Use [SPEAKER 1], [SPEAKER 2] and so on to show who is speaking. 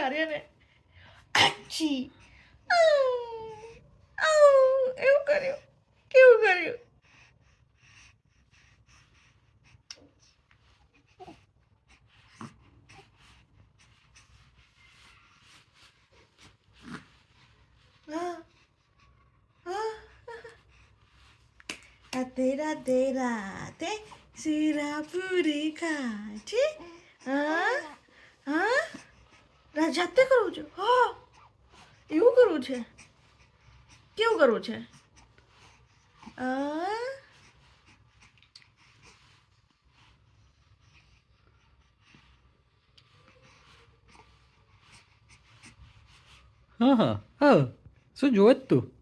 [SPEAKER 1] માર્યા ને આછી એવું કર્યું કેવું કર્યું રાધે રાધે રાધે શીરા પૂરી ખાજે હા હા જાતે કરવું છે હા એવું કરવું છે કેવું કરવું છે
[SPEAKER 2] હા હા હા શું જોવે જ તું